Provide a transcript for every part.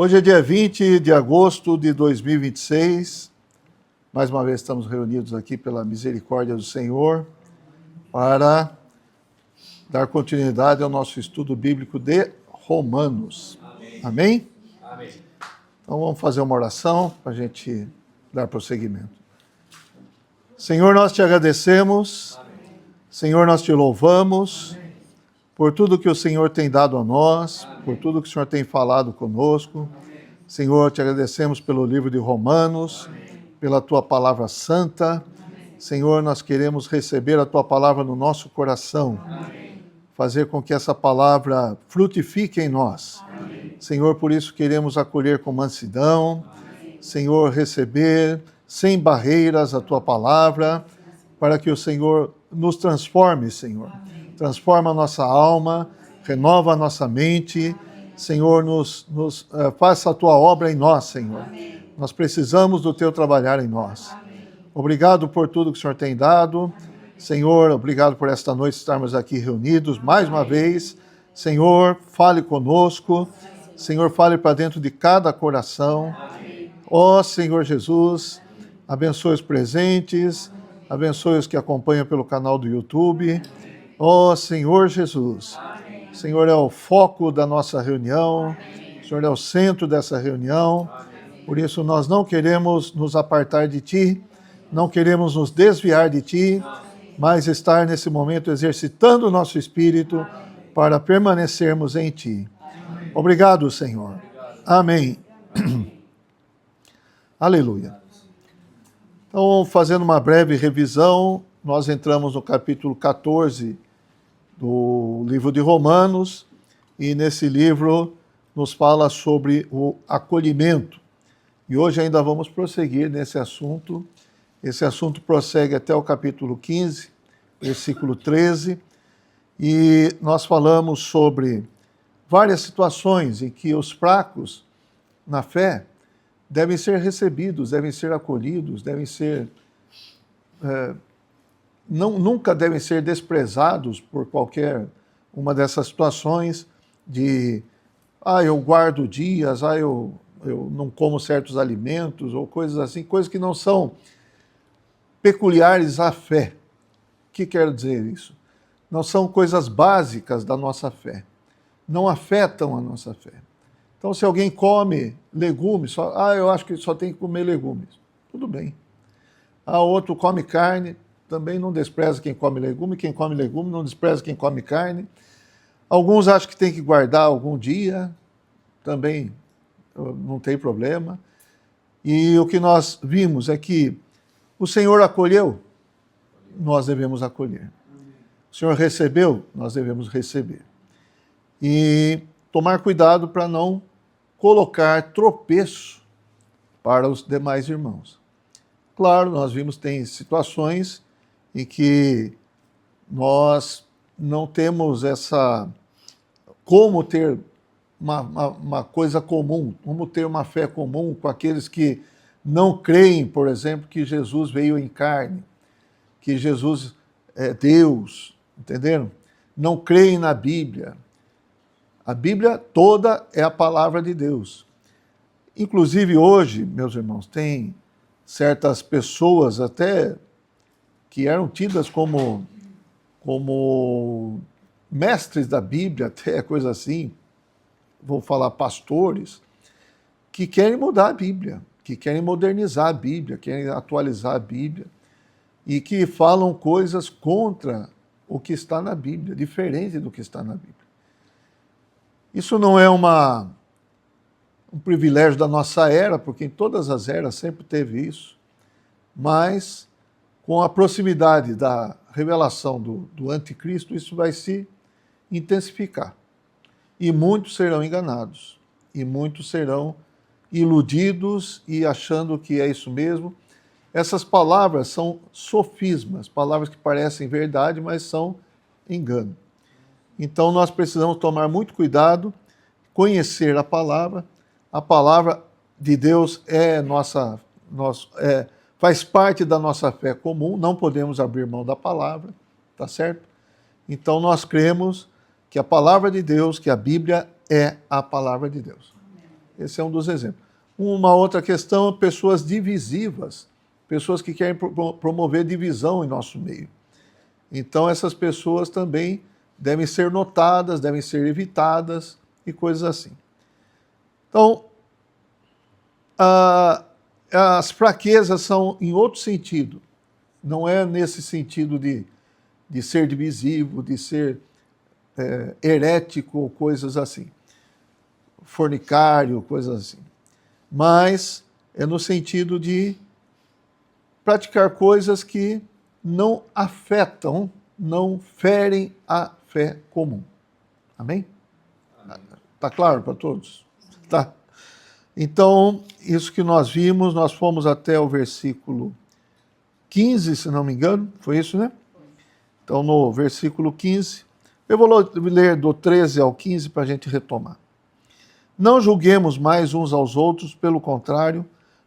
Hoje é dia 20 de agosto de 2026. Mais uma vez estamos reunidos aqui pela misericórdia do Senhor para dar continuidade ao nosso estudo bíblico de Romanos. Amém? Amém. Então vamos fazer uma oração para a gente dar prosseguimento. Senhor, nós te agradecemos. Amém. Senhor, nós te louvamos. Amém. Por tudo que o Senhor tem dado a nós, por tudo que o Senhor tem falado conosco. Senhor, te agradecemos pelo livro de Romanos, pela tua palavra santa. Senhor, nós queremos receber a tua palavra no nosso coração, fazer com que essa palavra frutifique em nós. Senhor, por isso queremos acolher com mansidão. Senhor, receber sem barreiras a tua palavra, para que o Senhor nos transforme, Senhor. Transforma a nossa alma, renova a nossa mente. Senhor, faça a tua obra em nós, Senhor. Nós precisamos do teu trabalhar em nós. Obrigado por tudo que o Senhor tem dado. Senhor, obrigado por esta noite estarmos aqui reunidos mais uma vez. Senhor, fale conosco. Senhor, fale para dentro de cada coração. Ó Senhor Jesus, abençoe os presentes, abençoe os que acompanham pelo canal do YouTube. Ó Senhor Jesus, o Senhor é o foco da nossa reunião, o Senhor é o centro dessa reunião, por isso nós não queremos nos apartar de Ti, não queremos nos desviar de Ti, mas estar nesse momento exercitando o nosso espírito para permanecermos em Ti. Obrigado, Senhor. Amém. Aleluia. Então, fazendo uma breve revisão, nós entramos no capítulo 14 do livro de Romanos, e nesse livro nos fala sobre o acolhimento. E hoje ainda vamos prosseguir nesse assunto. Esse assunto prossegue até o capítulo 15, versículo 13, e nós falamos sobre várias situações em que os fracos na fé devem ser recebidos, devem ser acolhidos, devem ser... nunca devem ser desprezados por qualquer uma dessas situações de eu guardo dias, eu não como certos alimentos, ou coisas assim, coisas que não são peculiares à fé. O que quer dizer isso? Não são coisas básicas da nossa fé. Não afetam a nossa fé. Então, se alguém come legumes, eu acho que só tem que comer legumes. Tudo bem. Outro come carne, também não despreza quem come legume não despreza quem come carne. Alguns acham que tem que guardar algum dia, também não tem problema. E o que nós vimos é que o Senhor acolheu, nós devemos acolher. O Senhor recebeu, nós devemos receber. E tomar cuidado para não colocar tropeço para os demais irmãos. Claro, nós vimos que tem situações em que nós não temos como ter uma coisa comum, como ter uma fé comum com aqueles que não creem, por exemplo, que Jesus veio em carne, que Jesus é Deus, entenderam? Não creem na Bíblia. A Bíblia toda é a palavra de Deus. Inclusive hoje, meus irmãos, tem certas pessoas até que eram tidas como mestres da Bíblia, até coisa assim, vou falar pastores, que querem mudar a Bíblia, que querem modernizar a Bíblia, querem atualizar a Bíblia, e que falam coisas contra o que está na Bíblia, diferente do que está na Bíblia. Isso não é um privilégio da nossa era, porque em todas as eras sempre teve isso, mas com a proximidade da revelação do anticristo, isso vai se intensificar. E muitos serão enganados, e muitos serão iludidos e achando que é isso mesmo. Essas palavras são sofismas, palavras que parecem verdade, mas são engano. Então nós precisamos tomar muito cuidado, conhecer a palavra de Deus faz parte da nossa fé comum, não podemos abrir mão da palavra, tá certo? Então nós cremos que a palavra de Deus, que a Bíblia é a palavra de Deus. Esse é um dos exemplos. Uma outra questão, pessoas divisivas, pessoas que querem promover divisão em nosso meio. Então, essas pessoas também devem ser notadas, devem ser evitadas e coisas assim. Então, as fraquezas são em outro sentido. Não é nesse sentido de ser divisivo, de ser herético, coisas assim. Fornicário, coisas assim. Mas é no sentido de praticar coisas que não afetam, não ferem a fé comum. Amém? Tá claro para todos? Tá. Então, isso que nós vimos, nós fomos até o versículo 15, se não me engano, foi isso, né? Então, no versículo 15, eu vou ler do 13 ao 15 para a gente retomar. Não julguemos mais uns aos outros, pelo contrário,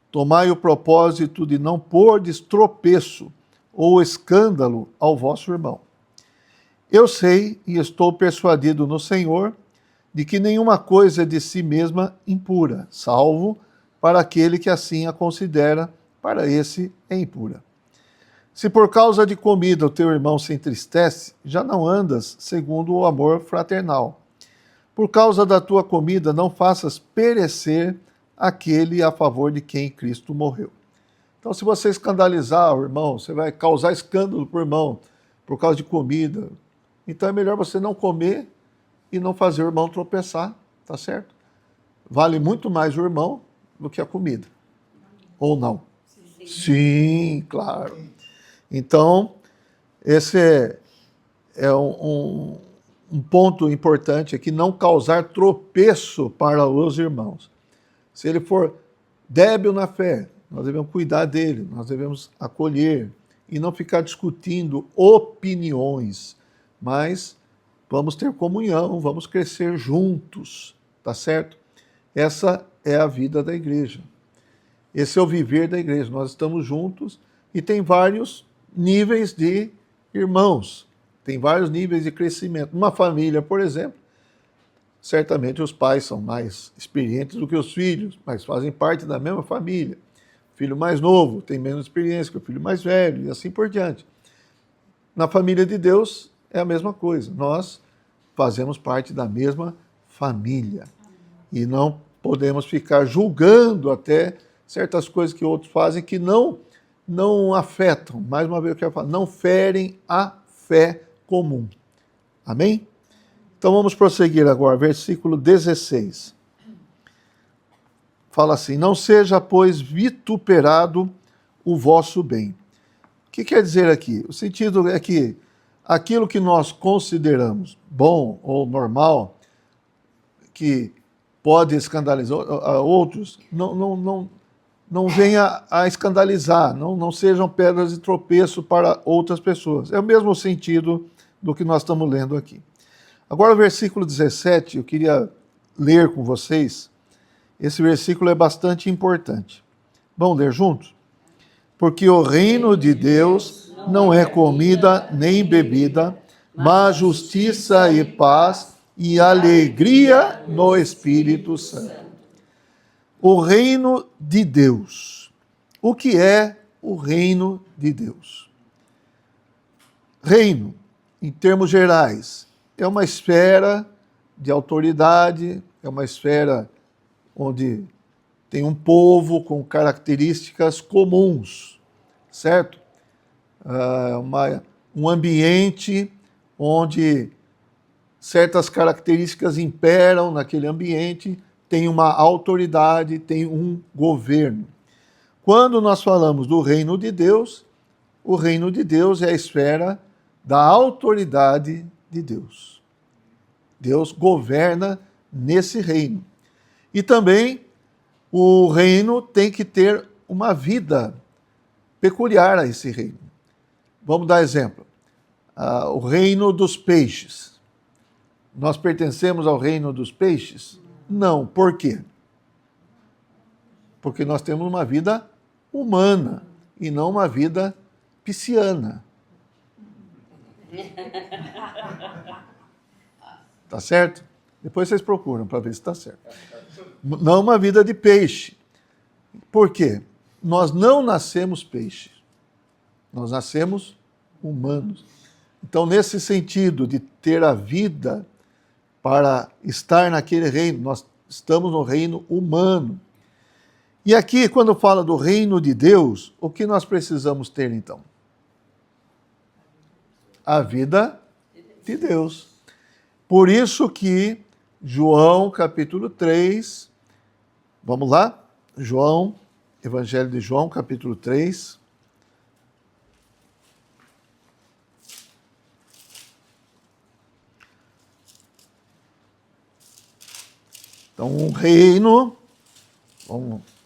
tomai o propósito de não pôrdes tropeço ou escândalo ao vosso irmão. Eu sei e estou persuadido no Senhor de que nenhuma coisa é de si mesma impura, salvo para aquele que assim a considera, para esse é impura. Se por causa de comida o teu irmão se entristece, já não andas segundo o amor fraternal. Por causa da tua comida não faças perecer aquele a favor de quem Cristo morreu. Então, se você escandalizar o irmão, você vai causar escândalo para o irmão por causa de comida. Então é melhor você não comer e não fazer o irmão tropeçar, tá certo? Vale muito mais o irmão do que a comida. Ou não? Sim, claro. Então, esse é um ponto importante aqui, não causar tropeço para os irmãos. Se ele for débil na fé, nós devemos cuidar dele, nós devemos acolher e não ficar discutindo opiniões, mas vamos ter comunhão, vamos crescer juntos, tá certo? Essa é a vida da igreja. Esse é o viver da igreja. Nós estamos juntos e tem vários níveis de irmãos, tem vários níveis de crescimento. Numa família, por exemplo, certamente os pais são mais experientes do que os filhos, mas fazem parte da mesma família. O filho mais novo tem menos experiência que o filho mais velho, e assim por diante. Na família de Deus é a mesma coisa. Nós fazemos parte da mesma família. E não podemos ficar julgando até certas coisas que outros fazem que não afetam, mais uma vez eu quero falar, não ferem a fé comum. Amém? Então vamos prosseguir agora, versículo 16. Fala assim, não seja, pois, vituperado o vosso bem. O que quer dizer aqui? O sentido é que aquilo que nós consideramos bom ou normal, que pode escandalizar outros, não venha a escandalizar, não sejam pedras de tropeço para outras pessoas. É o mesmo sentido do que nós estamos lendo aqui. Agora o versículo 17, eu queria ler com vocês. Esse versículo é bastante importante. Vamos ler juntos? Porque o reino de Deus não é comida nem bebida, mas justiça e paz e alegria no Espírito Santo. O reino de Deus. O que é o reino de Deus? Reino, em termos gerais, é uma esfera de autoridade, é uma esfera onde tem um povo com características comuns, certo? Um ambiente onde certas características imperam naquele ambiente, tem uma autoridade, tem um governo. Quando nós falamos do reino de Deus, o reino de Deus é a esfera da autoridade de Deus. Deus governa nesse reino. E também o reino tem que ter uma vida peculiar a esse reino. Vamos dar exemplo. O reino dos peixes. Nós pertencemos ao reino dos peixes? Não. Por quê? Porque nós temos uma vida humana e não uma vida pisciana. Tá certo? Depois vocês procuram para ver se está certo. Não uma vida de peixe. Por quê? Nós não nascemos peixes. Nós nascemos humanos. Então, nesse sentido de ter a vida para estar naquele reino, nós estamos no reino humano. E aqui, quando fala do reino de Deus, o que nós precisamos ter, então? A vida de Deus. Por isso que João, capítulo 3, vamos lá? João, Evangelho de João, capítulo 3. Então, um reino,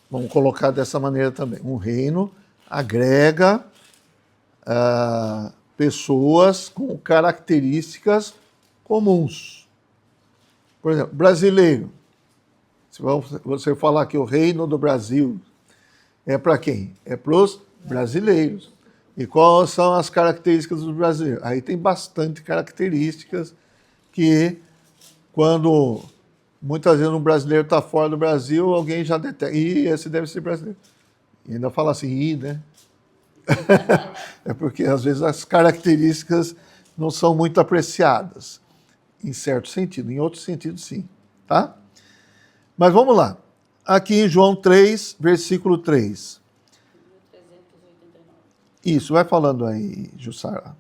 vamos colocar dessa maneira também, um reino agrega pessoas com características comuns. Por exemplo, brasileiro. Se você falar que o reino do Brasil é para quem? É para os brasileiros. E quais são as características dos brasileiros? Aí tem bastante características que, quando muitas vezes um brasileiro está fora do Brasil, alguém já detecta. Ih, esse deve ser brasileiro. E ainda fala assim, né? É porque, às vezes, as características não são muito apreciadas, em certo sentido. Em outro sentido, sim. Tá? Mas vamos lá. Aqui em João 3, versículo 3. 389. Isso, vai falando aí, Jussara.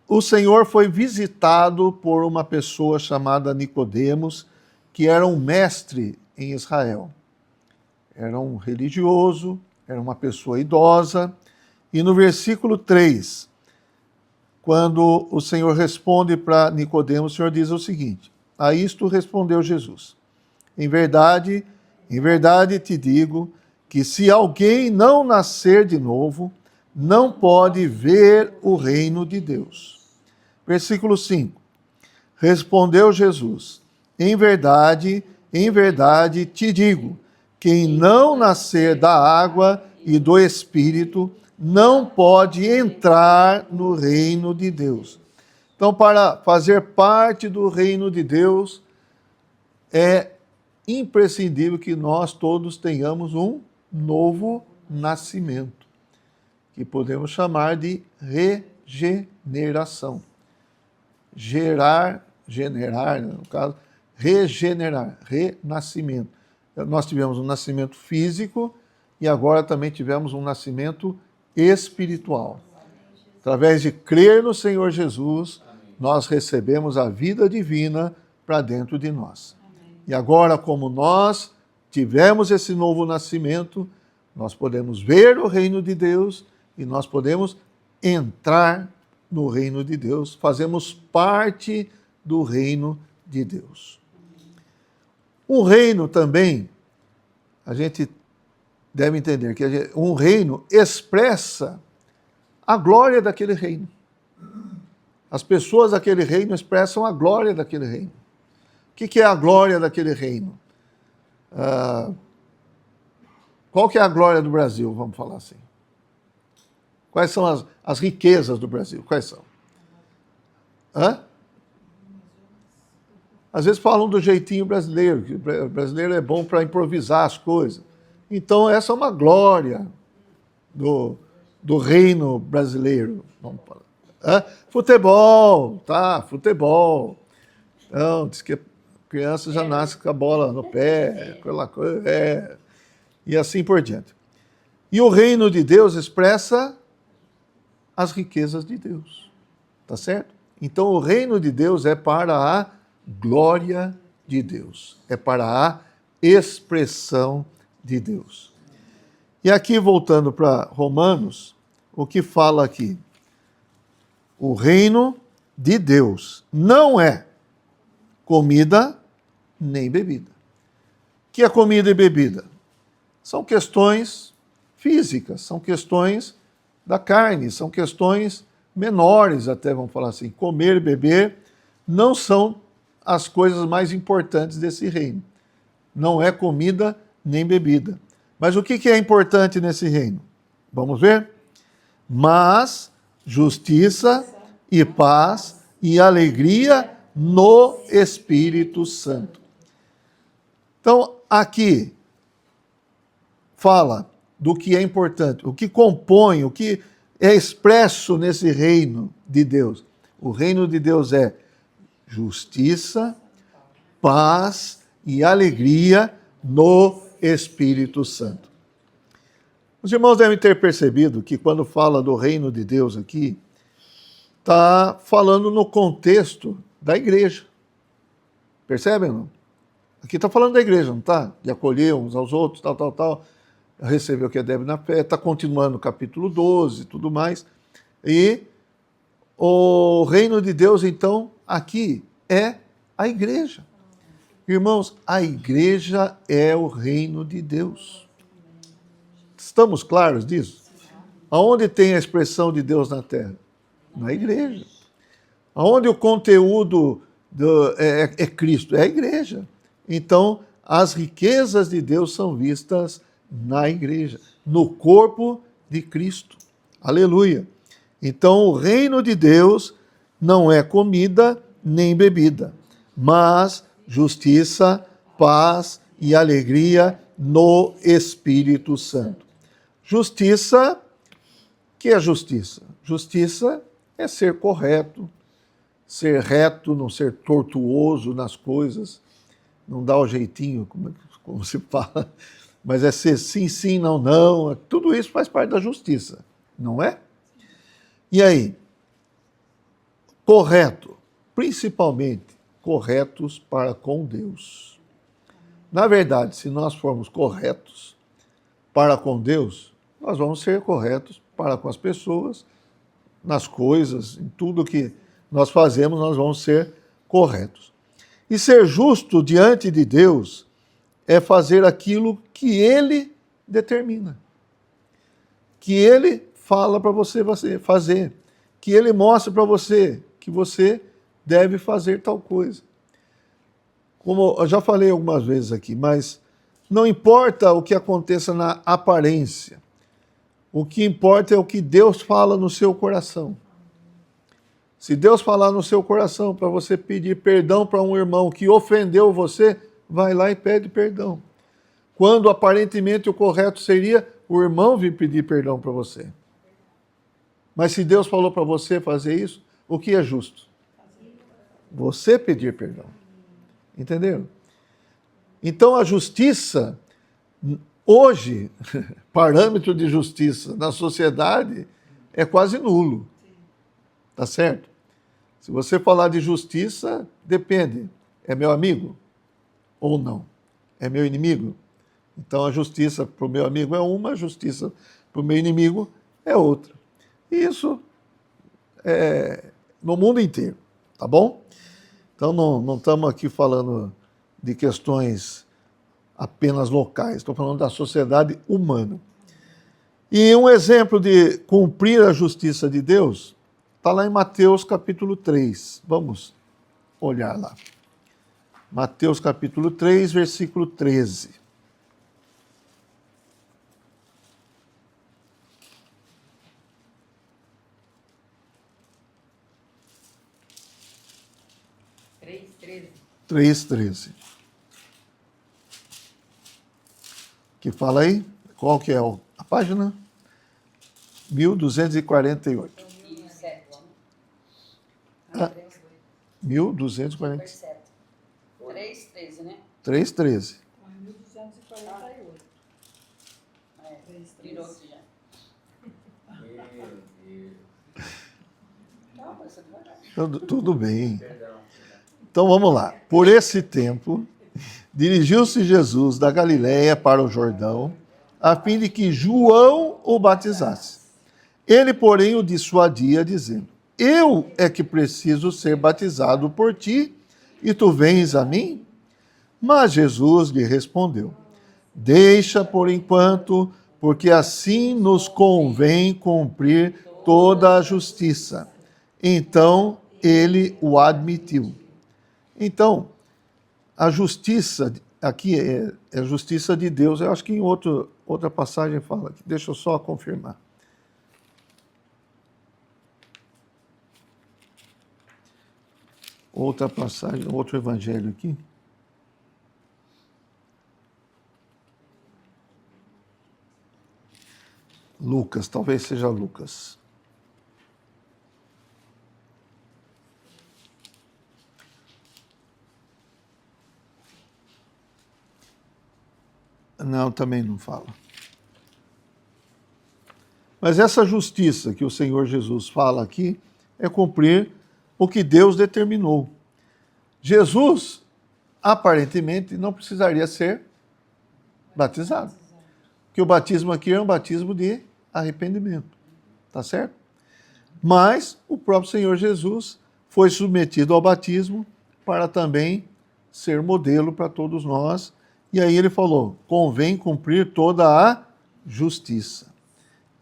O Senhor foi visitado por uma pessoa chamada Nicodemos, que era um mestre em Israel. Era um religioso, era uma pessoa idosa. E no versículo 3, quando o Senhor responde para Nicodemos, o Senhor diz o seguinte: a isto respondeu Jesus: em verdade te digo que se alguém não nascer de novo, não pode ver o reino de Deus. Versículo 5. Respondeu Jesus: em verdade te digo, quem não nascer da água e do Espírito não pode entrar no reino de Deus. Então, para fazer parte do reino de Deus, é imprescindível que nós todos tenhamos um novo nascimento, que podemos chamar de regeneração. Generar, no caso, regenerar, renascimento. Nós tivemos um nascimento físico e agora também tivemos um nascimento espiritual. Através de crer no Senhor Jesus, nós recebemos a vida divina para dentro de nós. E agora, como nós tivemos esse novo nascimento, nós podemos ver o reino de Deus e nós podemos entrar no reino de Deus, fazemos parte do reino de Deus. Um reino também, a gente deve entender que um reino expressa a glória daquele reino. As pessoas daquele reino expressam a glória daquele reino. O que é a glória daquele reino? Qual que é a glória do Brasil, vamos falar assim? Quais são as riquezas do Brasil? Quais são? Às vezes falam do jeitinho brasileiro, que o brasileiro é bom para improvisar as coisas. Então, essa é uma glória do reino brasileiro. Vamos falar. Futebol, tá? Futebol. Então, diz que a criança já nasce com a bola no pé, aquela coisa, e assim por diante. E o reino de Deus expressa as riquezas de Deus. Tá certo? Então, o reino de Deus é para a glória de Deus. É para a expressão de Deus. E aqui, voltando para Romanos, o que fala aqui? O reino de Deus não é comida nem bebida. O que é comida e bebida? São questões físicas, são questões da carne, são questões menores até, vamos falar assim. Comer e beber não são as coisas mais importantes desse reino. Não é comida nem bebida. Mas o que é importante nesse reino? Vamos ver? Mas justiça e paz e alegria no Espírito Santo. Então, aqui fala do que é importante, o que compõe, o que é expresso nesse reino de Deus. O reino de Deus é justiça, paz e alegria no Espírito Santo. Os irmãos devem ter percebido que quando fala do reino de Deus aqui, está falando no contexto da igreja. Percebem, não? Aqui está falando da igreja, não está? De acolher uns aos outros, tal. Receber o que é deve na fé. Está continuando o capítulo 12 e tudo mais. E o reino de Deus, então, aqui é a igreja. Irmãos, a igreja é o reino de Deus. Estamos claros disso? Aonde tem a expressão de Deus na terra? Na igreja. Aonde o conteúdo é Cristo? É a igreja. Então, as riquezas de Deus são vistas na igreja, no corpo de Cristo. Aleluia. Então, o reino de Deus não é comida nem bebida, mas justiça, paz e alegria no Espírito Santo. Justiça, que é justiça? Justiça é ser correto, ser reto, não ser tortuoso nas coisas, não dar o jeitinho, como se fala, mas é ser sim, sim, não, não. Tudo isso faz parte da justiça, não é? E aí? Correto, principalmente corretos para com Deus. Na verdade, se nós formos corretos para com Deus, nós vamos ser corretos para com as pessoas, nas coisas, em tudo que nós fazemos, nós vamos ser corretos. E ser justo diante de Deus é fazer aquilo que Ele determina, que Ele fala para você fazer, que Ele mostra para você que você deve fazer tal coisa. Como eu já falei algumas vezes aqui, mas não importa o que aconteça na aparência, o que importa é o que Deus fala no seu coração. Se Deus falar no seu coração para você pedir perdão para um irmão que ofendeu você, vai lá e pede perdão. Quando aparentemente o correto seria o irmão vir pedir perdão para você. Mas se Deus falou para você fazer isso, o que é justo? Você pedir perdão. Entenderam? Então a justiça, hoje, parâmetro de justiça na sociedade é quase nulo. Tá certo? Se você falar de justiça, depende. É meu amigo ou não? É meu inimigo? Então a justiça para o meu amigo é uma, a justiça para o meu inimigo é outra. E isso é no mundo inteiro, tá bom? Então não estamos aqui falando de questões apenas locais, estou falando da sociedade humana. E um exemplo de cumprir a justiça de Deus está lá em Mateus capítulo 3. Vamos olhar lá. Mateus capítulo 3, versículo 13. Três, 13. Que fala aí? Qual que é a página? 1248. 1247. 3:13, né? 3:13. 1248. Virou aqui já. Não, mas você vai. Tudo bem. Então vamos lá. Por esse tempo, dirigiu-se Jesus da Galiléia para o Jordão, a fim de que João o batizasse. Ele, porém, o dissuadia, dizendo: Eu é que preciso ser batizado por ti, e tu vens a mim? Mas Jesus lhe respondeu: Deixa por enquanto, porque assim nos convém cumprir toda a justiça. Então ele o admitiu. Então, a justiça, aqui é a justiça de Deus, eu acho que em outra passagem fala aqui, deixa eu só confirmar. outra passagem, outro evangelho aqui. Lucas, talvez seja Lucas. Não, também não fala. Mas essa justiça que o Senhor Jesus fala aqui é cumprir o que Deus determinou. Jesus, aparentemente, não precisaria ser batizado. Porque o batismo aqui é um batismo de arrependimento. Tá certo? Mas o próprio Senhor Jesus foi submetido ao batismo para também ser modelo para todos nós. E aí ele falou: convém cumprir toda a justiça.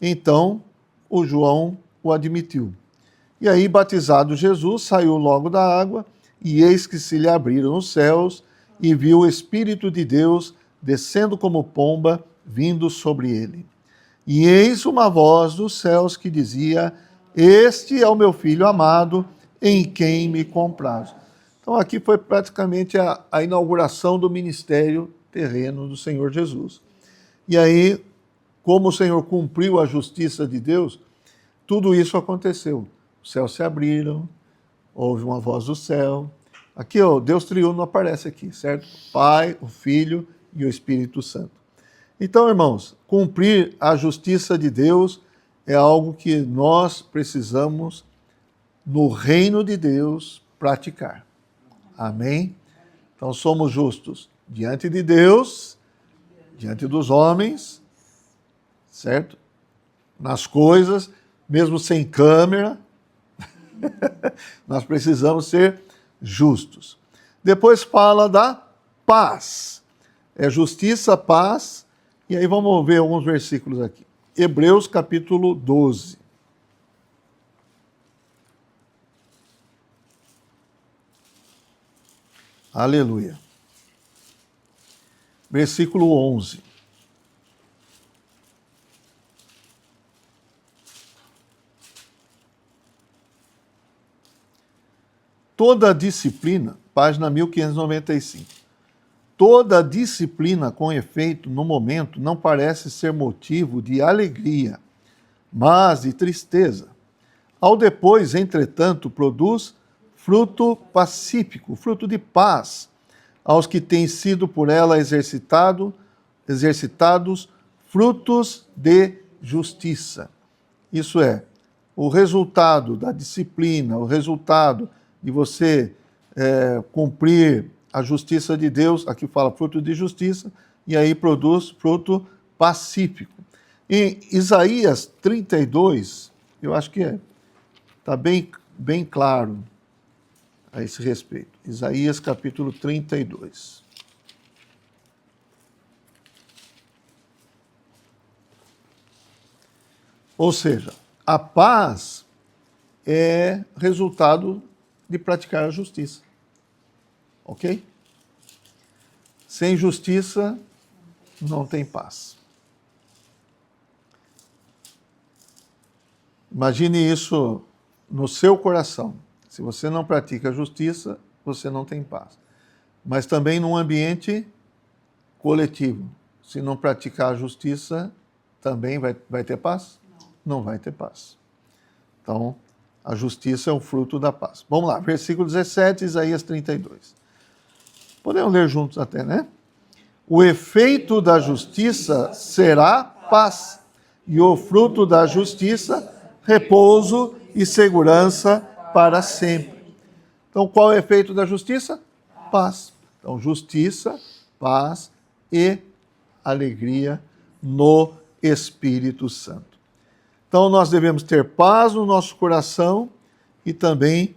Então, o João o admitiu. E aí, batizado Jesus, saiu logo da água, e eis que se lhe abriram os céus, e viu o Espírito de Deus descendo como pomba, vindo sobre ele. E eis uma voz dos céus que dizia: este é o meu Filho amado, em quem me comprazo. Então, aqui foi praticamente a inauguração do ministério terreno do Senhor Jesus. E aí, como o Senhor cumpriu a justiça de Deus, tudo isso aconteceu. Os céus se abriram, houve uma voz do céu. Aqui, ó, Deus triuno aparece aqui, certo? O Pai, o Filho e o Espírito Santo. Então, irmãos, cumprir a justiça de Deus é algo que nós precisamos, no reino de Deus, praticar. Amém? Então, somos justos diante de Deus, diante dos homens, certo? Nas coisas, mesmo sem câmera, nós precisamos ser justos. Depois fala da paz. É justiça, paz, e aí vamos ver alguns versículos aqui. Hebreus capítulo 12. Aleluia. Versículo 11. Toda disciplina, página 1595. Toda disciplina com efeito no momento não parece ser motivo de alegria, mas de tristeza. Ao depois, entretanto, produz fruto pacífico, fruto de paz, aos que têm sido por ela exercitados frutos de justiça. Isso é, o resultado da disciplina, o resultado de você cumprir a justiça de Deus, aqui fala fruto de justiça, e aí produz fruto pacífico. Em Isaías 32, eu acho que está bem claro a esse respeito. Isaías capítulo 32. Ou seja, a paz é resultado de praticar a justiça. Ok? Sem justiça, não tem paz. Imagine isso no seu coração. Se você não pratica a justiça, você não tem paz. Mas também num ambiente coletivo. Se não praticar a justiça, também vai ter paz? Não vai ter paz. Então, a justiça é o fruto da paz. Vamos lá, versículo 17, Isaías 32. Podemos ler juntos até, né? O efeito da justiça será paz, e o fruto da justiça, repouso e segurança para sempre. Então, qual é o efeito da justiça? Paz. Então, justiça, paz e alegria no Espírito Santo. Então, nós devemos ter paz no nosso coração e também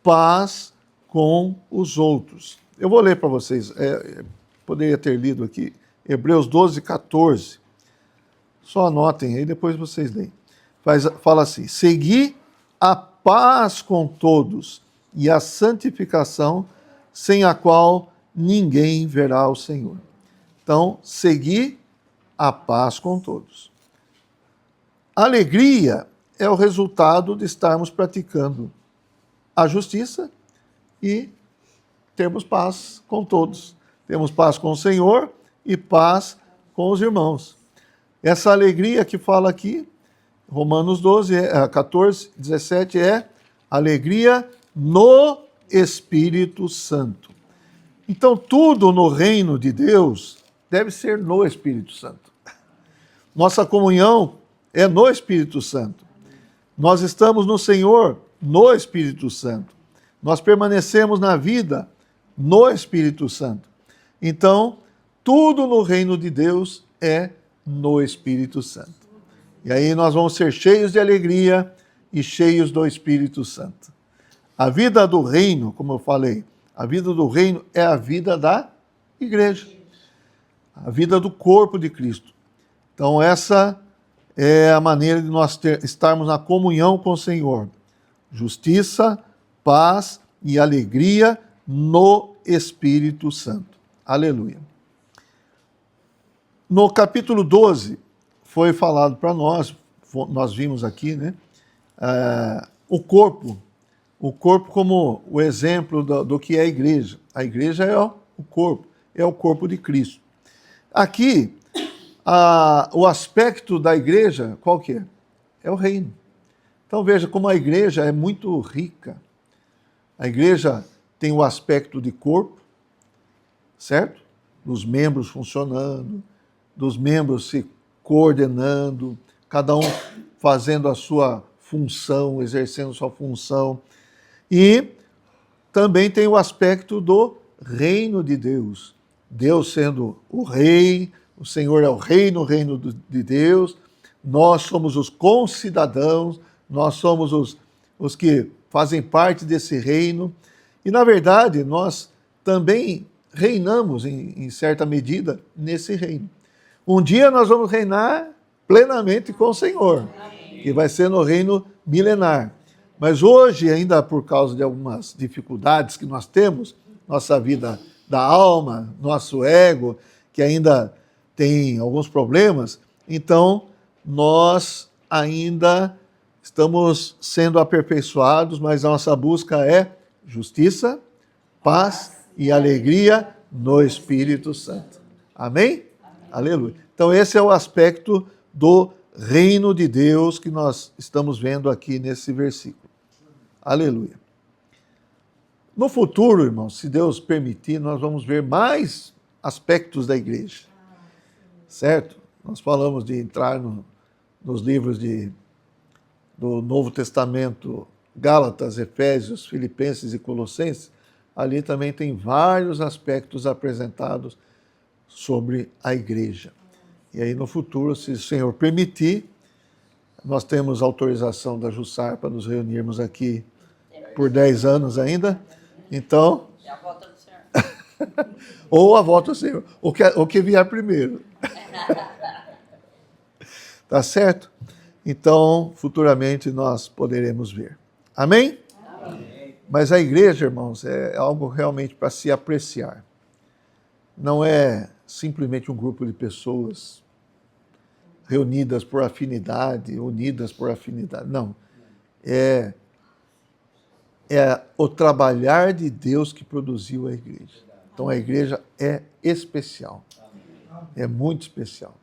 paz com os outros. Eu vou ler para vocês, poderia ter lido aqui, Hebreus 12, 14. Só anotem aí, depois vocês leem. Fala assim: segui a paz com todos e a santificação, sem a qual ninguém verá o Senhor. Então, segui a paz com todos. Alegria é o resultado de estarmos praticando a justiça e termos paz com todos. Temos paz com o Senhor e paz com os irmãos. Essa alegria que fala aqui, Romanos 14, 17, é alegria no Espírito Santo. Então, tudo no reino de Deus deve ser no Espírito Santo. Nossa comunhão é no Espírito Santo. Nós estamos no Senhor no Espírito Santo. Nós permanecemos na vida no Espírito Santo. Então, tudo no reino de Deus é no Espírito Santo. E aí nós vamos ser cheios de alegria e cheios do Espírito Santo. A vida do reino, como eu falei, a vida do reino é a vida da igreja, a vida do corpo de Cristo. Então essa é a maneira de nós estarmos na comunhão com o Senhor. Justiça, paz e alegria no Espírito Santo. Aleluia. No capítulo 12, foi falado para nós vimos aqui, né, o corpo como o exemplo do que é a igreja. A igreja é o corpo de Cristo. Aqui, o aspecto da igreja, qual que é? É o reino. Então veja como a igreja é muito rica. A igreja tem o aspecto de corpo, certo? Dos membros funcionando, dos membros se coordenando, cada um fazendo a sua função, exercendo sua função. E também tem o aspecto do reino de Deus. Deus sendo o rei, o Senhor é o rei no reino de Deus, nós somos os concidadãos, nós somos os que fazem parte desse reino. E, na verdade, nós também reinamos, em certa medida, nesse reino. Um dia nós vamos reinar plenamente com o Senhor, que vai ser no reino milenar. Mas hoje, ainda por causa de algumas dificuldades que nós temos, nossa vida da alma, nosso ego, que ainda tem alguns problemas, então nós ainda estamos sendo aperfeiçoados, mas a nossa busca é justiça, paz e alegria no Espírito Santo. Amém? Aleluia. Então esse é o aspecto do reino de Deus que nós estamos vendo aqui nesse versículo. Aleluia. No futuro, irmãos, se Deus permitir, nós vamos ver mais aspectos da igreja. Certo? Nós falamos de entrar nos livros do Novo Testamento, Gálatas, Efésios, Filipenses e Colossenses. Ali também tem vários aspectos apresentados sobre a igreja. E aí no futuro, se o Senhor permitir, nós temos autorização da Jussar para nos reunirmos aqui por 10 anos ainda. Então... E a volta do Senhor. ou a volta do Senhor, o que vier primeiro. Tá certo? Então, futuramente nós poderemos ver. Amém? Amém. Mas a igreja, irmãos, é algo realmente para se apreciar. Não é simplesmente um grupo de pessoas reunidas por afinidade, unidas por afinidade. Não. É o trabalhar de Deus que produziu a igreja. Então a igreja é especial. É muito especial.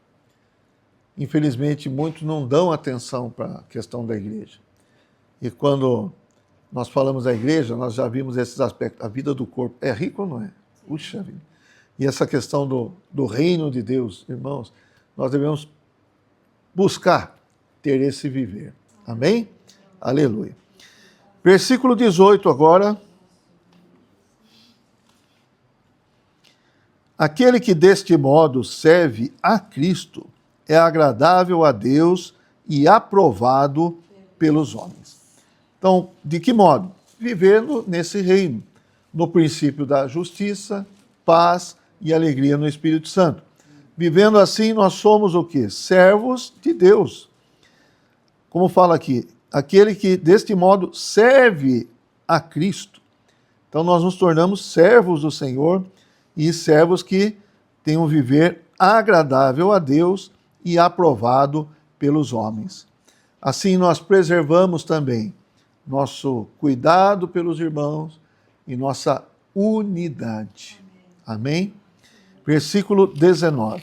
Infelizmente, muitos não dão atenção para a questão da igreja. E quando nós falamos da igreja, nós já vimos esses aspectos. A vida do corpo é rica ou não é? Puxa vida. E essa questão do reino de Deus, irmãos, nós devemos buscar ter esse viver. Amém? Aleluia. Versículo 18 agora. Aquele que deste modo serve a Cristo é agradável a Deus e aprovado pelos homens. Então, de que modo? Vivendo nesse reino, no princípio da justiça, paz e alegria no Espírito Santo. Vivendo assim, nós somos o quê? Servos de Deus. Como fala aqui, aquele que deste modo serve a Cristo. Então, nós nos tornamos servos do Senhor e servos que têm um viver agradável a Deus e aprovado pelos homens. Assim, nós preservamos também nosso cuidado pelos irmãos e nossa unidade. Amém? Versículo 19.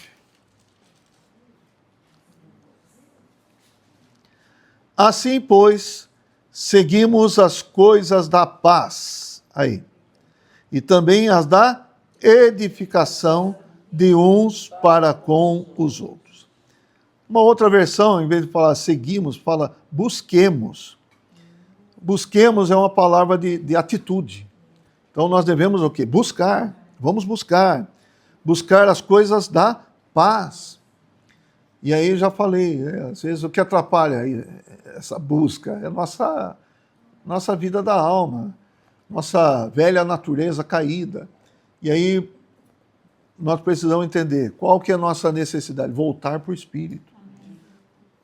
Assim, pois, seguimos as coisas da paz, aí, e também as da edificação de uns para com os outros. Uma outra versão, em vez de falar seguimos, fala busquemos. Busquemos é uma palavra de atitude. Então nós devemos o quê? Buscar. Vamos buscar. Buscar as coisas da paz. E aí eu já falei, né? Às vezes o que atrapalha aí essa busca é a nossa vida da alma, nossa velha natureza caída. E aí nós precisamos entender qual que é a nossa necessidade, voltar para o Espírito.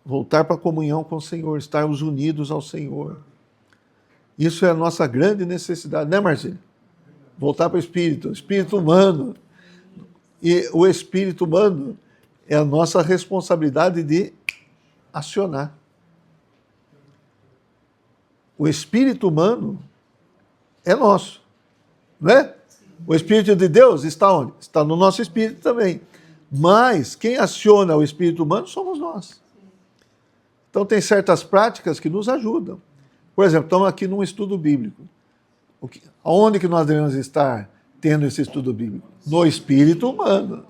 Voltar para a comunhão com o Senhor, estarmos unidos ao Senhor. Isso é a nossa grande necessidade, né, Marcelo? Voltar para o espírito humano. E o espírito humano é a nossa responsabilidade de acionar. O espírito humano é nosso, não é? O Espírito de Deus está onde? Está no nosso espírito também. Mas quem aciona o espírito humano somos nós. Então tem certas práticas que nos ajudam. Por exemplo, estamos aqui num estudo bíblico. Aonde que nós devemos estar tendo esse estudo bíblico? No espírito humano.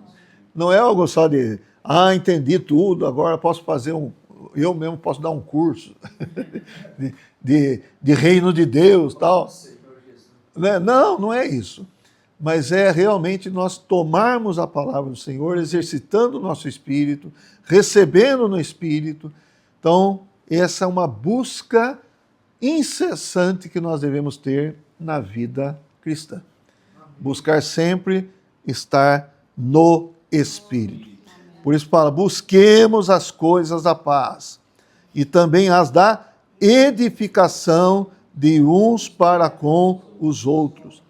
Não é algo só de, entendi tudo, agora posso fazer eu mesmo posso dar um curso de reino de Deus, tal. Não, não é isso. Mas é realmente nós tomarmos a palavra do Senhor, exercitando o nosso espírito, recebendo no espírito. Então, essa é uma busca incessante que nós devemos ter na vida cristã. Buscar sempre estar no Espírito. Por isso fala, busquemos as coisas da paz e também as da edificação de uns para com os outros.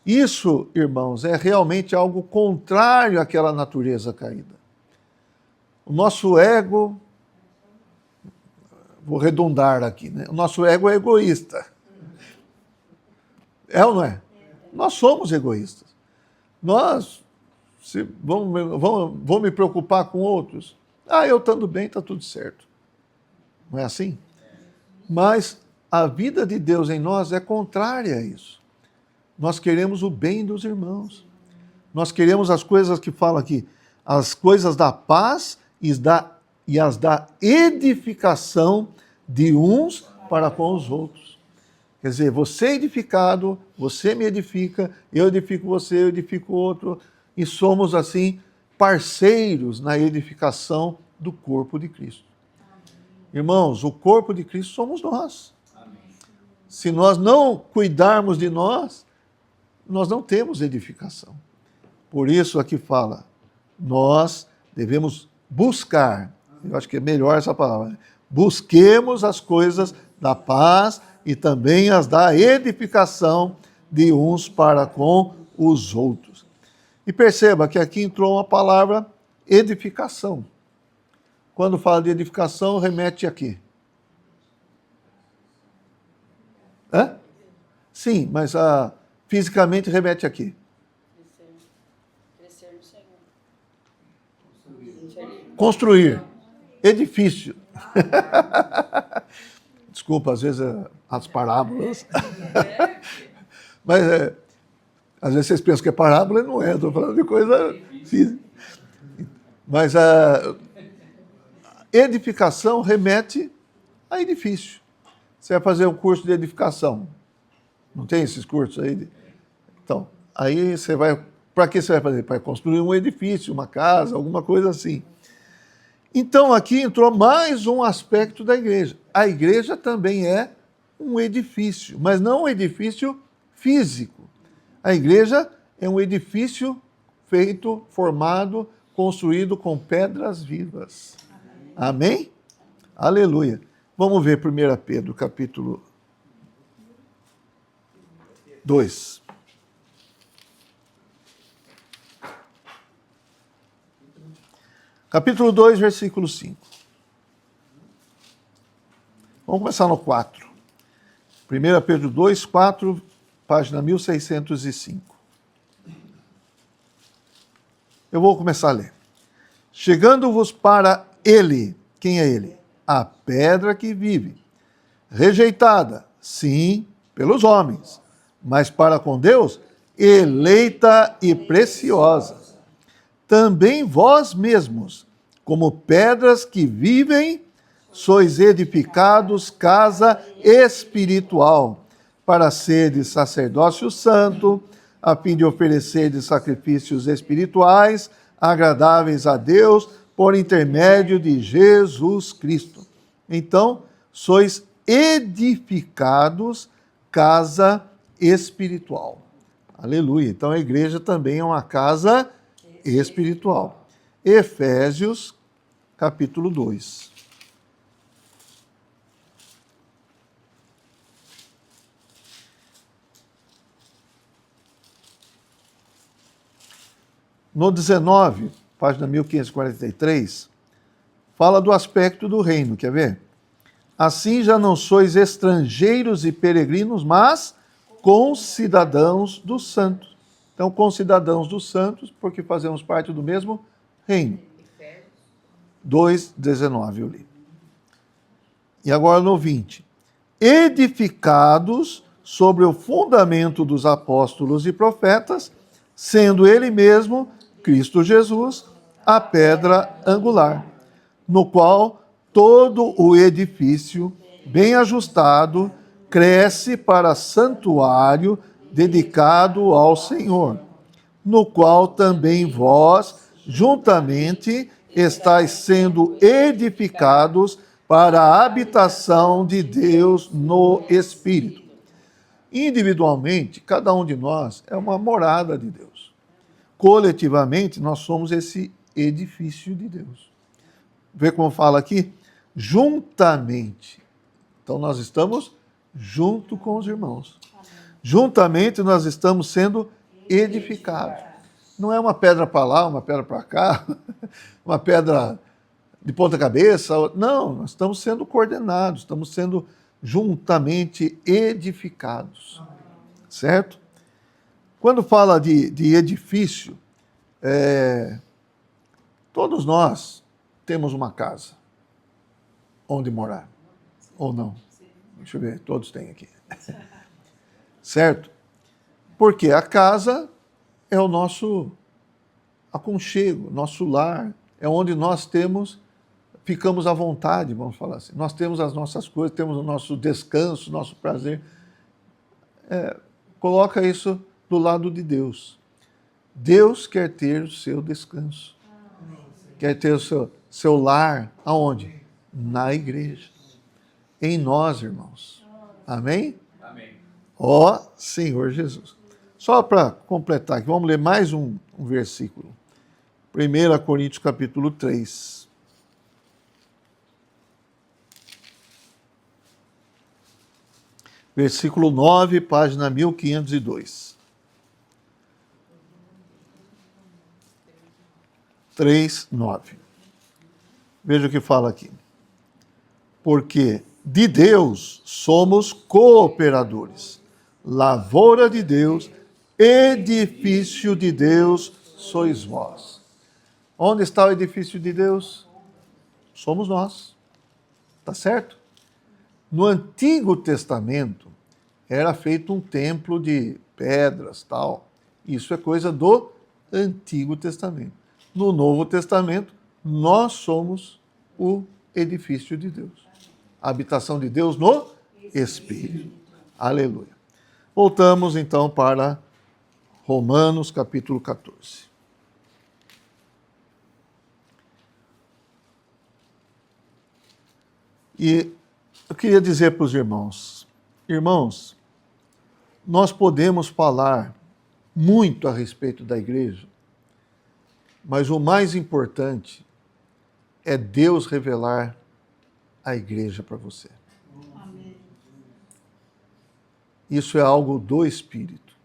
Isso, irmãos, é realmente algo contrário àquela natureza caída. O nosso ego, vou redundar aqui, né? O nosso ego é egoísta. É ou não é? Nós somos egoístas. Nós vou me preocupar com outros. Eu estando bem, está tudo certo. Não é assim? Mas a vida de Deus em nós é contrária a isso. Nós queremos o bem dos irmãos. Nós queremos as coisas que fala aqui, as coisas da paz e as da edificação de uns para com os outros. Quer dizer, você é edificado, você me edifica, eu edifico você, eu edifico o outro, e somos assim parceiros na edificação do corpo de Cristo. Irmãos, o corpo de Cristo somos nós. Se nós não cuidarmos de nós, nós não temos edificação. Por isso aqui fala, nós devemos buscar, eu acho que é melhor essa palavra, né? Busquemos as coisas da paz e também as da edificação de uns para com os outros. E perceba que aqui entrou uma palavra edificação. Quando fala de edificação, remete a quê? Sim, mas fisicamente remete a quê? Crescer no Senhor. Construir. Edifício. Desculpa, às vezes as parábolas. Mas às vezes vocês pensam que é parábola e não é. Estou falando de coisa física. Mas a edificação remete a edifício. Você vai fazer um curso de edificação. Não tem esses cursos aí? Então, aí você vai... Para que você vai fazer? Para construir um edifício, uma casa, alguma coisa assim. Então, aqui entrou mais um aspecto da igreja. A igreja também é um edifício, mas não um edifício físico. A igreja é um edifício feito, formado, construído com pedras vivas. Amém? Aleluia. Vamos ver 1 Pedro, capítulo 2. Capítulo 2, versículo 5. Vamos começar no 4. 1 Pedro 2, 4 página 1605. Eu vou começar a ler. Chegando-vos para ele, quem é ele? A pedra que vive, rejeitada, sim, pelos homens, mas para com Deus, eleita e preciosa. Também vós mesmos, como pedras que vivem, sois edificados casa espiritual, para seres sacerdócio santo, a fim de oferecerdes sacrifícios espirituais, agradáveis a Deus, por intermédio de Jesus Cristo. Então, sois edificados casa espiritual. Aleluia. Então, a igreja também é uma casa espiritual. Efésios, capítulo 2. No 19, página 1543, fala do aspecto do reino, quer ver? Assim já não sois estrangeiros e peregrinos, mas concidadãos dos santos. Então, concidadãos dos santos, porque fazemos parte do mesmo reino. 2:19 eu li. E agora no 20. Edificados sobre o fundamento dos apóstolos e profetas, sendo ele mesmo, Cristo Jesus, a pedra angular, no qual todo o edifício, bem ajustado, cresce para santuário dedicado ao Senhor, no qual também vós, juntamente, estáis sendo edificados para a habitação de Deus no Espírito. Individualmente, cada um de nós é uma morada de Deus. Coletivamente, nós somos esse edifício de Deus. Vê como fala aqui? Juntamente. Então, nós estamos junto com os irmãos. Juntamente, nós estamos sendo edificados. Não é uma pedra para lá, uma pedra para cá, uma pedra de ponta cabeça. Não, nós estamos sendo coordenados, estamos sendo juntamente edificados. Certo? Quando fala de edifício, todos nós temos uma casa onde morar, ou não? Deixa eu ver, todos têm aqui. Certo? Porque a casa é o nosso aconchego, nosso lar, é onde nós ficamos à vontade, vamos falar assim. Nós temos as nossas coisas, temos o nosso descanso, nosso prazer. Coloca isso do lado de Deus. Deus quer ter o seu descanso. Quer ter o seu lar, aonde? Na igreja. Em nós, irmãos. Amém? Amém. Ó Senhor Jesus. Só para completar aqui, vamos ler mais um versículo. 1 Coríntios capítulo 3. Versículo 9, página 1502. 3:9. Veja o que fala aqui. Porque de Deus somos cooperadores, lavoura de Deus, edifício de Deus sois vós. Onde está o edifício de Deus? Somos nós. Tá certo? No Antigo Testamento era feito um templo de pedras, tal. Isso é coisa do Antigo Testamento. No Novo Testamento, nós somos o edifício de Deus. A habitação de Deus no Espírito. Aleluia. Voltamos então para Romanos capítulo 14. E eu queria dizer para os irmãos, nós podemos falar muito a respeito da igreja, mas o mais importante é Deus revelar a igreja para você. Amém. Isso é algo do Espírito.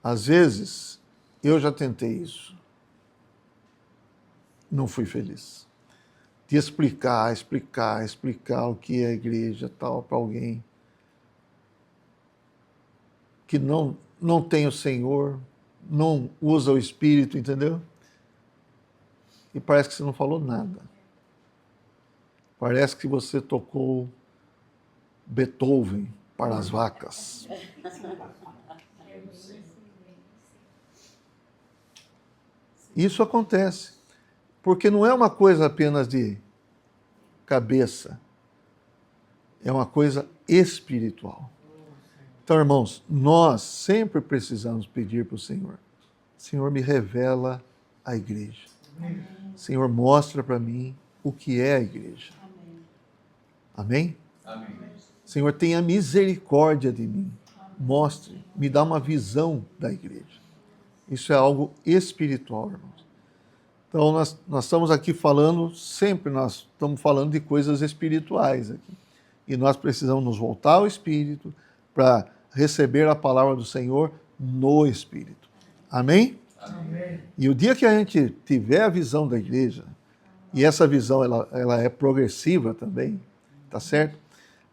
Às vezes, eu já tentei isso. Não fui feliz. De explicar o que é a igreja tal para alguém. que não tem o Senhor, não usa o Espírito, entendeu? E parece que você não falou nada. Parece que você tocou Beethoven para as vacas. Isso acontece, porque não é uma coisa apenas de cabeça, é uma coisa espiritual. Então, irmãos, nós sempre precisamos pedir para o Senhor. Senhor, me revela a igreja. Senhor, mostra para mim o que é a igreja. Amém? Amém. Senhor, tenha misericórdia de mim. Mostre, me dá uma visão da igreja. Isso é algo espiritual, irmãos. Então, nós estamos aqui falando, sempre nós estamos falando de coisas espirituais aqui. E nós precisamos nos voltar ao Espírito para receber a palavra do Senhor no Espírito. Amém? Amém. E o dia que a gente tiver a visão da igreja, e essa visão ela é progressiva também, tá certo?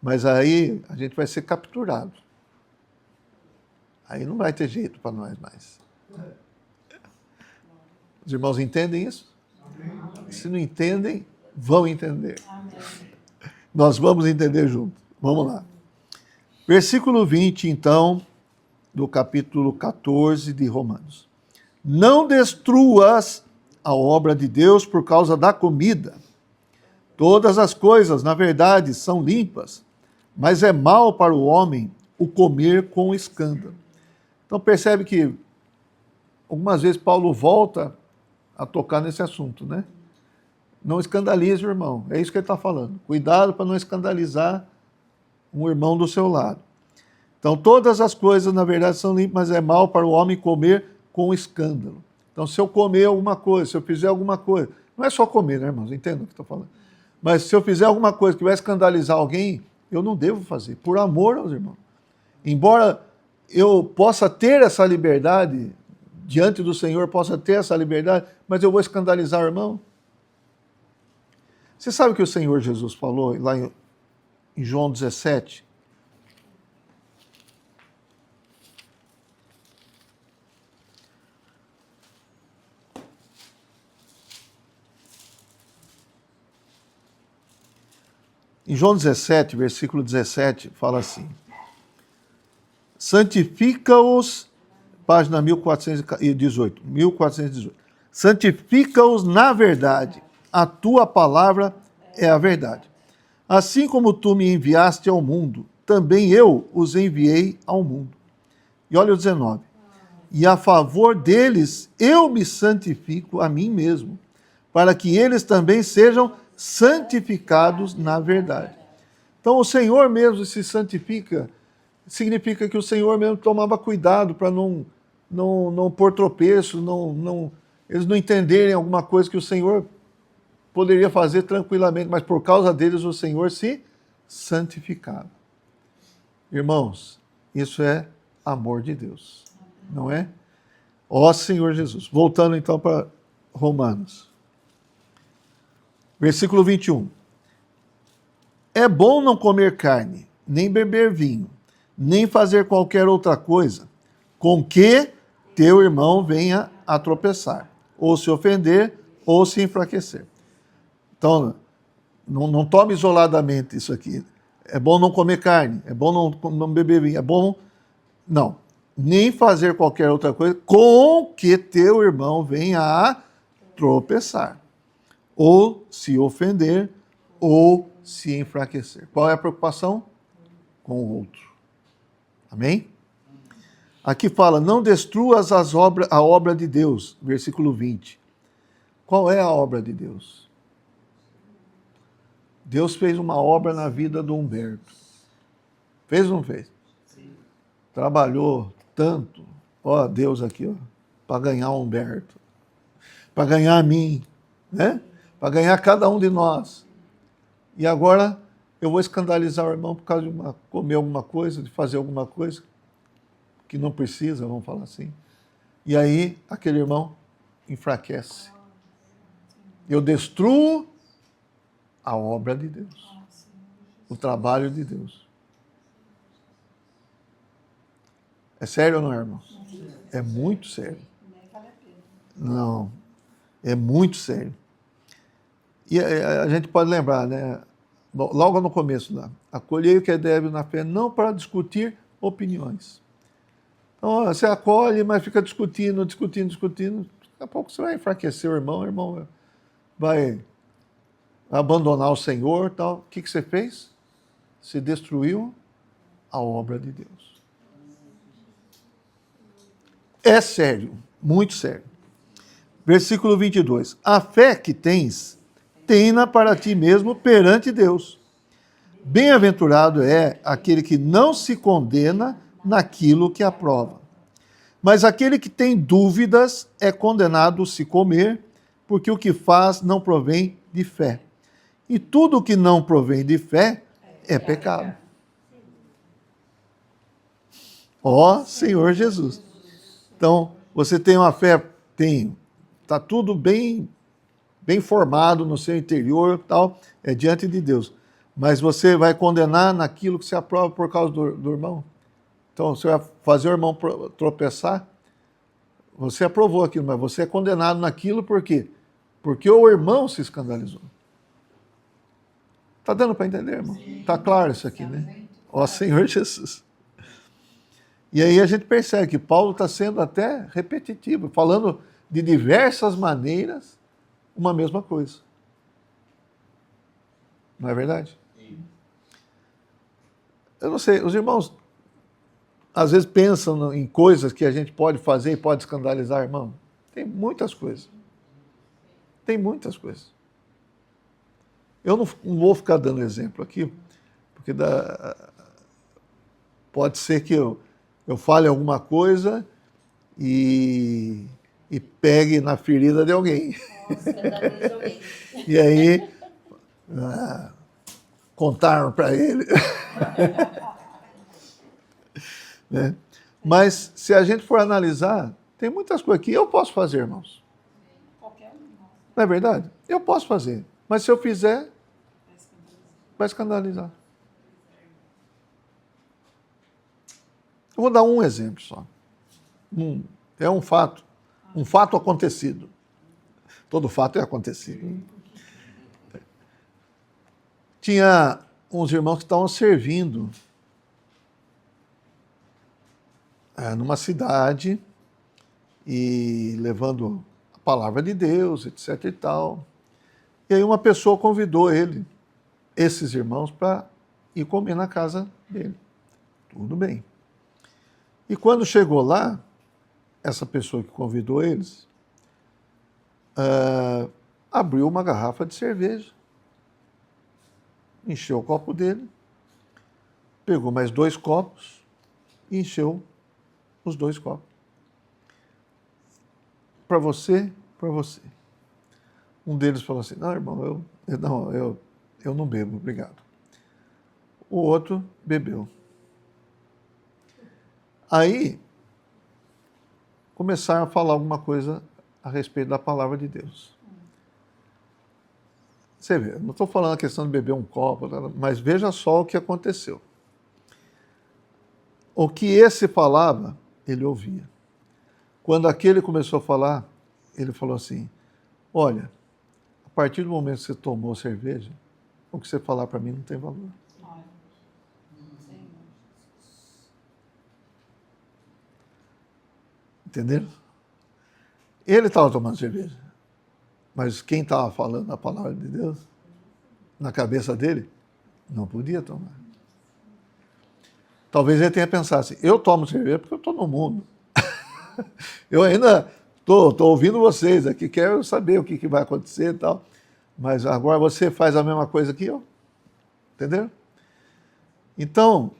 Mas aí a gente vai ser capturado. Aí não vai ter jeito para nós mais. Os irmãos entendem isso? Amém. Se não entendem, vão entender. Amém. Nós vamos entender juntos. Vamos lá. Versículo 20, então, do capítulo 14 de Romanos. Não destruas a obra de Deus por causa da comida. Todas as coisas, na verdade, são limpas, mas é mal para o homem o comer com escândalo. Então percebe que algumas vezes Paulo volta a tocar nesse assunto, né? Não escandalize o irmão, é isso que ele está falando. Cuidado para não escandalizar um irmão do seu lado. Então todas as coisas, na verdade, são limpas, mas é mal para o homem comer com escândalo. Então se eu comer alguma coisa, se eu fizer alguma coisa, não é só comer, né, irmãos? Entendam o que estou falando. Mas se eu fizer alguma coisa que vai escandalizar alguém, eu não devo fazer, por amor aos irmãos. Embora eu possa ter essa liberdade, diante do Senhor possa ter essa liberdade, mas eu vou escandalizar o irmão? Você sabe o que o Senhor Jesus falou lá em João 17? Em João 17, versículo 17, fala assim: santifica-os, página 1418, santifica-os na verdade, a tua palavra é a verdade. Assim como tu me enviaste ao mundo, também eu os enviei ao mundo. E olha o 19. E a favor deles eu me santifico a mim mesmo, para que eles também sejam santificados na verdade. Então o Senhor mesmo se santifica, significa que o Senhor mesmo tomava cuidado para não pôr tropeço, eles não entenderem alguma coisa que o Senhor poderia fazer tranquilamente, mas por causa deles o Senhor se santificava. Irmãos, isso é amor de Deus, não é? Ó Senhor Jesus. Voltando então para Romanos. Versículo 21. É bom não comer carne, nem beber vinho, nem fazer qualquer outra coisa, com que teu irmão venha a tropeçar, ou se ofender, ou se enfraquecer. Então, não tome isoladamente isso aqui. É bom não comer carne, é bom não beber vinho, é bom... Não, nem fazer qualquer outra coisa, com que teu irmão venha a tropeçar, ou se ofender, ou se enfraquecer. Qual é a preocupação? Com o outro. Amém? Aqui fala, não destruas a obra de Deus, versículo 20. Qual é a obra de Deus? Deus fez uma obra na vida do Humberto. Fez ou não fez? Sim. Trabalhou tanto, ó Deus aqui, ó, para ganhar o Humberto, para ganhar a mim, né? Para ganhar cada um de nós. E agora eu vou escandalizar o irmão por causa de comer alguma coisa, de fazer alguma coisa que não precisa, vamos falar assim. E aí aquele irmão enfraquece. Eu destruo a obra de Deus, o trabalho de Deus. É sério ou não é, irmãos? É muito sério. Nem vale a pena. Não, é muito sério. E a gente pode lembrar, né? Logo no começo lá, acolhei o que é débil na fé, não para discutir opiniões. Então, você acolhe, mas fica discutindo. Daqui a pouco você vai enfraquecer o irmão vai abandonar o Senhor, tal. O que você fez? Você destruiu a obra de Deus. É sério, muito sério. Versículo 22. A fé que tens, tem-na para ti mesmo perante Deus. Bem-aventurado é aquele que não se condena naquilo que aprova. Mas aquele que tem dúvidas é condenado a se comer, porque o que faz não provém de fé. E tudo o que não provém de fé é pecado. Ó Senhor Jesus. Então, você tem uma fé, está tudo bem formado no seu interior, tal, é diante de Deus. Mas você vai condenar naquilo que você aprova por causa do irmão? Então, você vai fazer o irmão tropeçar? Você aprovou aquilo, mas você é condenado naquilo por quê? Porque o irmão se escandalizou. Está dando para entender, irmão? Está claro isso aqui, né? Ó Senhor Jesus. E aí a gente percebe que Paulo está sendo até repetitivo, falando de diversas maneiras uma mesma coisa. Não é verdade? Eu não sei, os irmãos às vezes pensam em coisas que a gente pode fazer e pode escandalizar, irmão. Tem muitas coisas. Tem muitas coisas. Eu não vou ficar dando exemplo aqui, porque pode ser que eu fale alguma coisa e pegue na ferida de alguém. Escandaliza alguém. E aí, contaram para ele. Né? Mas, se a gente for analisar, tem muitas coisas que eu posso fazer, irmãos. Qualquer um de nós. Não é verdade? Eu posso fazer. Mas se eu fizer, vai escandalizar. Eu vou dar um exemplo só. É um fato. Um fato acontecido. Todo fato é acontecido. Tinha uns irmãos que estavam servindo numa cidade e levando a palavra de Deus, etc e tal. E aí uma pessoa convidou esses irmãos, para ir comer na casa dele. Tudo bem. E quando chegou lá, essa pessoa que convidou eles abriu uma garrafa de cerveja, encheu o copo dele, pegou mais 2 copos e encheu os 2 copos. Para você, para você. Um deles falou assim: não, irmão, eu não bebo, obrigado. O outro bebeu. Aí começaram a falar alguma coisa a respeito da palavra de Deus. Você vê, não estou falando a questão de beber um copo, mas veja só o que aconteceu. O que esse falava, ele ouvia. Quando aquele começou a falar, ele falou assim: olha, a partir do momento que você tomou cerveja, o que você falar para mim não tem valor. Entenderam? Ele estava tomando cerveja, mas quem estava falando a palavra de Deus, na cabeça dele, não podia tomar. Talvez ele tenha pensado assim: eu tomo cerveja porque eu estou no mundo. Eu ainda estou ouvindo vocês aqui, quero saber o que vai acontecer e tal. Mas agora você faz a mesma coisa que eu. Entendeu? Então,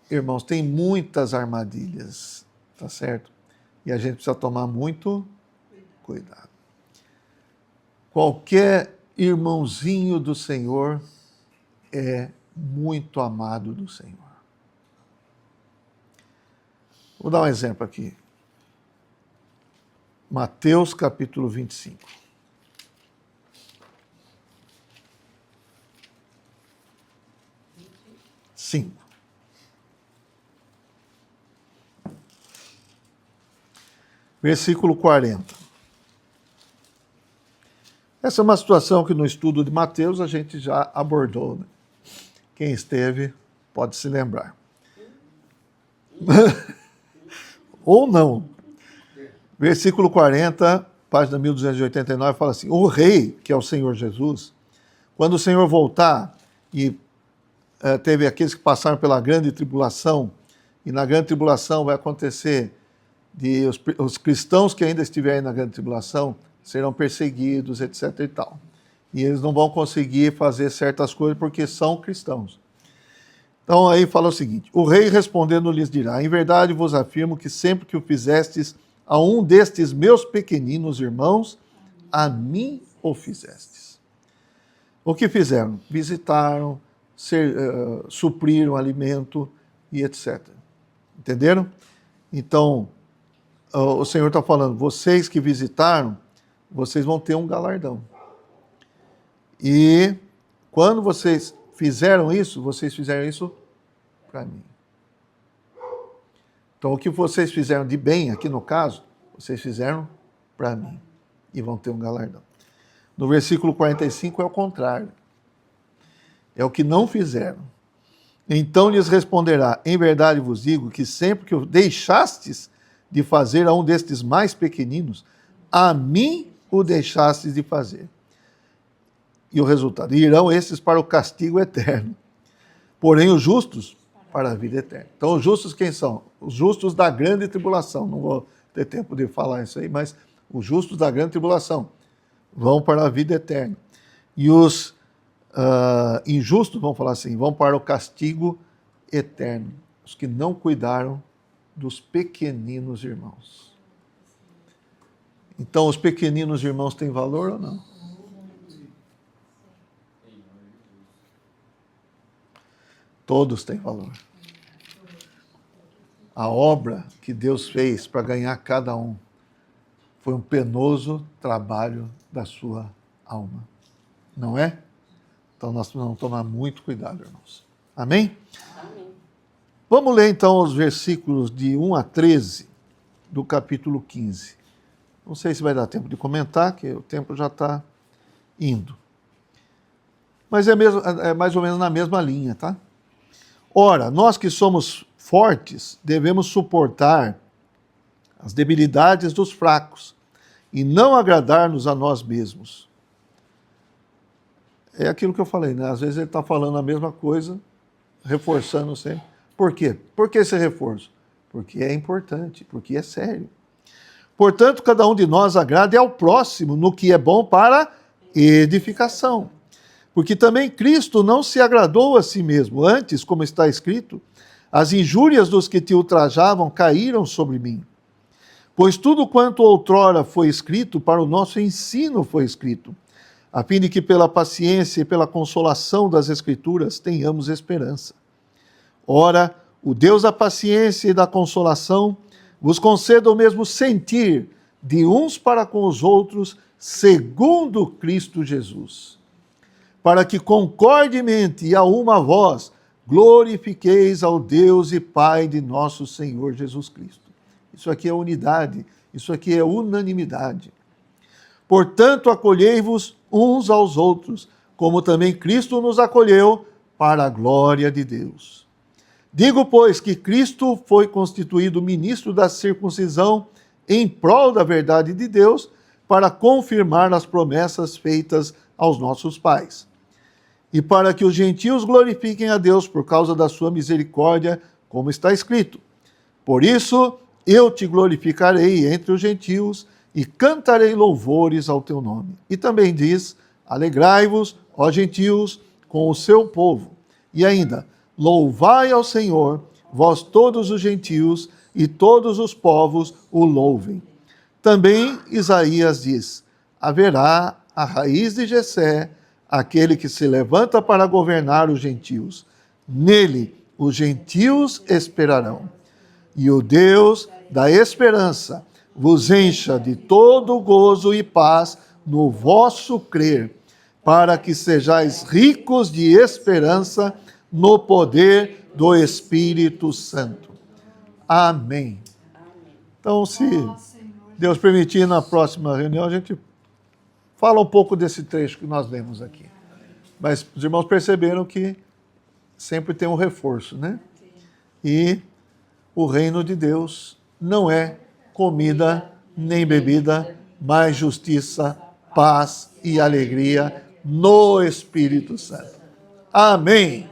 irmãos, tem muitas armadilhas, tá certo? E a gente precisa tomar muito cuidado. Qualquer irmãozinho do Senhor é muito amado do Senhor. Vou dar um exemplo aqui. Mateus capítulo 25. versículo 40. Essa é uma situação que no estudo de Mateus a gente já abordou, né? Quem esteve pode se lembrar. Ou não. Versículo 40, página 1289, fala assim: o rei, que é o Senhor Jesus, quando o Senhor voltar, e teve aqueles que passaram pela grande tribulação, e na grande tribulação vai acontecer de os cristãos que ainda estiverem na grande tribulação serão perseguidos, etc. e tal. E eles não vão conseguir fazer certas coisas porque são cristãos. Então aí fala o seguinte: o rei respondendo lhes dirá: em verdade vos afirmo que sempre que o fizestes a um destes meus pequeninos irmãos, a mim o fizestes. O que fizeram? Visitaram, supriram alimento e etc. Entenderam? Então, o Senhor está falando, vocês que visitaram, vocês vão ter um galardão. E quando vocês fizeram isso para mim. Então, o que vocês fizeram de bem, aqui no caso, vocês fizeram para mim. E vão ter um galardão. No versículo 45 é o contrário. É o que não fizeram. Então lhes responderá: em verdade vos digo que sempre que o deixastes de fazer a um destes mais pequeninos, a mim o deixastes de fazer. E o resultado: irão esses para o castigo eterno, porém os justos para a vida eterna. Então os justos quem são? Os justos da grande tribulação. Não vou ter tempo de falar isso aí, mas os justos da grande tribulação vão para a vida eterna. E os injustos, vamos falar assim, vão para o castigo eterno. Os que não cuidaram dos pequeninos irmãos. Então, os pequeninos irmãos têm valor ou não? Todos têm valor. A obra que Deus fez para ganhar cada um foi um penoso trabalho da sua alma. Não é? Então nós precisamos tomar muito cuidado, irmãos. Amém? Amém. Vamos ler então os versículos de 1 a 13 do capítulo 15. Não sei se vai dar tempo de comentar, que o tempo já está indo. Mas é mais ou menos na mesma linha, tá? Ora, nós que somos fortes, devemos suportar as debilidades dos fracos e não agradar-nos a nós mesmos. É aquilo que eu falei, né? Às vezes ele está falando a mesma coisa, reforçando sempre. Por quê? Por que esse reforço? Porque é importante, porque é sério. Portanto, cada um de nós agrade ao próximo no que é bom para edificação. Porque também Cristo não se agradou a si mesmo. Antes, como está escrito, as injúrias dos que te ultrajavam caíram sobre mim. Pois tudo quanto outrora foi escrito, para o nosso ensino foi escrito, a fim de que pela paciência e pela consolação das Escrituras tenhamos esperança. Ora, o Deus da paciência e da consolação vos conceda o mesmo sentir de uns para com os outros, segundo Cristo Jesus, para que concordemente e a uma voz glorifiqueis ao Deus e Pai de nosso Senhor Jesus Cristo. Isso aqui é unidade, isso aqui é unanimidade. Portanto, acolhei-vos uns aos outros, como também Cristo nos acolheu para a glória de Deus. Digo, pois, que Cristo foi constituído ministro da circuncisão em prol da verdade de Deus, para confirmar as promessas feitas aos nossos pais, e para que os gentios glorifiquem a Deus por causa da sua misericórdia, como está escrito: por isso eu te glorificarei entre os gentios e cantarei louvores ao teu nome. E também diz: alegrai-vos, ó gentios, com o seu povo. E ainda: louvai ao Senhor, vós todos os gentios, e todos os povos o louvem. Também Isaías diz: haverá a raiz de Jessé, aquele que se levanta para governar os gentios. Nele os gentios esperarão. E o Deus da esperança vos encha de todo gozo e paz no vosso crer, para que sejais ricos de esperança no poder do Espírito Santo. Amém. Então, se Deus permitir, na próxima reunião, a gente fala um pouco desse trecho que nós lemos aqui. Mas os irmãos perceberam que sempre tem um reforço, né? E o reino de Deus não é comida nem bebida, mas justiça, paz e alegria no Espírito Santo. Amém.